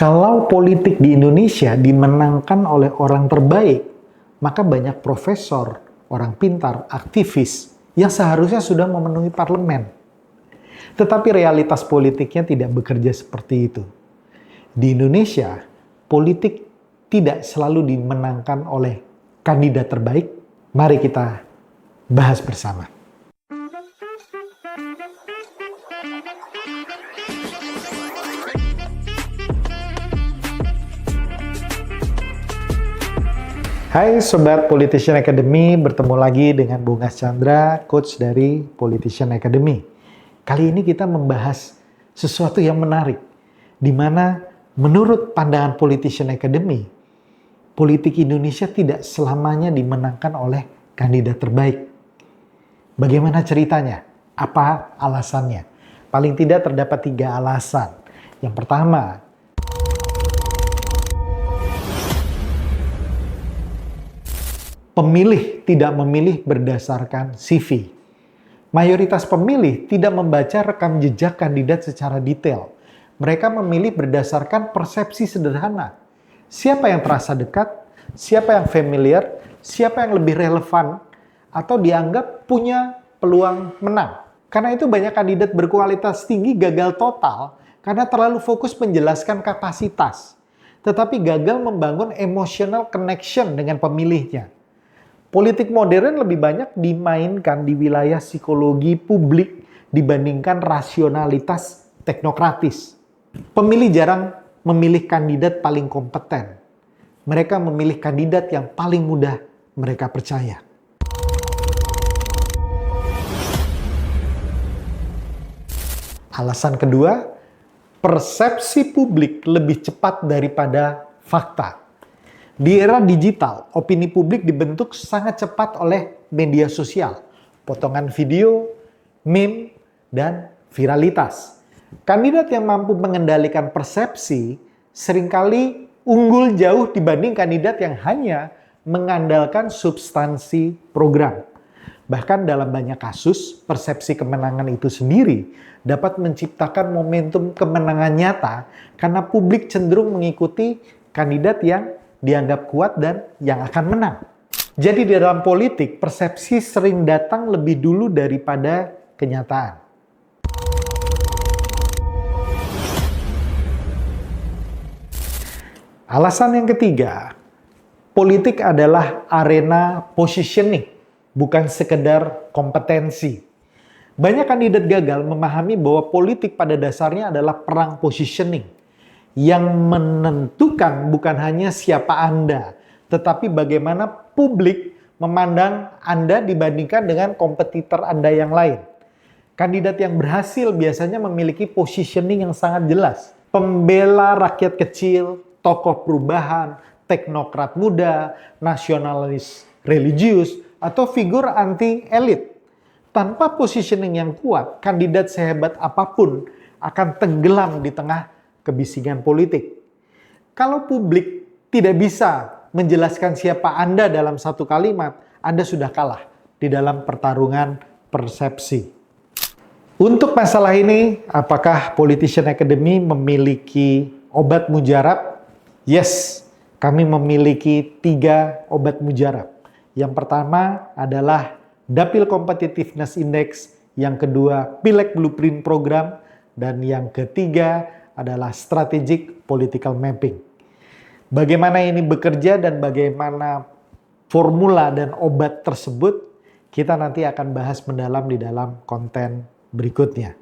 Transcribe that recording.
Kalau politik di Indonesia dimenangkan oleh orang terbaik, maka banyak profesor, orang pintar, aktivis yang seharusnya sudah memenuhi parlemen. Tetapi realitas politiknya tidak bekerja seperti itu. Di Indonesia, politik tidak selalu dimenangkan oleh kandidat terbaik. Mari kita bahas bersama. Hai Sobat Politician Academy, bertemu lagi dengan Bungas Chandra, coach dari Politician Academy. Kali ini kita membahas sesuatu yang menarik, di mana menurut pandangan Politician Academy, politik Indonesia tidak selamanya dimenangkan oleh kandidat terbaik. Bagaimana ceritanya? Apa alasannya? Paling tidak terdapat 3 alasan. Yang pertama, pemilih tidak memilih berdasarkan CV. Mayoritas pemilih tidak membaca rekam jejak kandidat secara detail. Mereka memilih berdasarkan persepsi sederhana. Siapa yang terasa dekat, siapa yang familiar, siapa yang lebih relevan, atau dianggap punya peluang menang. Karena itu banyak kandidat berkualitas tinggi gagal total karena terlalu fokus menjelaskan kapasitas. Tetapi gagal membangun emotional connection dengan pemilihnya. Politik modern lebih banyak dimainkan di wilayah psikologi publik dibandingkan rasionalitas teknokratis. Pemilih jarang memilih kandidat paling kompeten. Mereka memilih kandidat yang paling mudah mereka percaya. Alasan kedua, persepsi publik lebih cepat daripada fakta. Di era digital, opini publik dibentuk sangat cepat oleh media sosial, potongan video, meme, dan viralitas. Kandidat yang mampu mengendalikan persepsi seringkali unggul jauh dibanding kandidat yang hanya mengandalkan substansi program. Bahkan dalam banyak kasus, persepsi kemenangan itu sendiri dapat menciptakan momentum kemenangan nyata karena publik cenderung mengikuti kandidat yang dianggap kuat dan yang akan menang. Jadi di dalam politik, persepsi sering datang lebih dulu daripada kenyataan. Alasan yang ketiga, politik adalah arena positioning, bukan sekedar kompetensi. Banyak kandidat gagal memahami bahwa politik pada dasarnya adalah perang positioning. Yang menentukan bukan hanya siapa Anda, tetapi bagaimana publik memandang Anda dibandingkan dengan kompetitor Anda yang lain. Kandidat yang berhasil biasanya memiliki positioning yang sangat jelas. Pembela rakyat kecil, tokoh perubahan, teknokrat muda, nasionalis religius, atau figur anti-elit. Tanpa positioning yang kuat, kandidat sehebat apapun akan tenggelam di tengah kebisingan politik. Kalau publik tidak bisa menjelaskan siapa Anda dalam satu kalimat, Anda sudah kalah di dalam pertarungan persepsi. Untuk masalah ini, apakah Politician Academy memiliki obat mujarab? Yes, kami memiliki 3 obat mujarab. Yang pertama adalah Dapil Competitiveness Index, yang kedua Pileg Blueprint Program, dan yang ketiga adalah Strategic Political Mapping. Bagaimana ini bekerja dan bagaimana formula dan obat tersebut, kita nanti akan bahas mendalam di dalam konten berikutnya.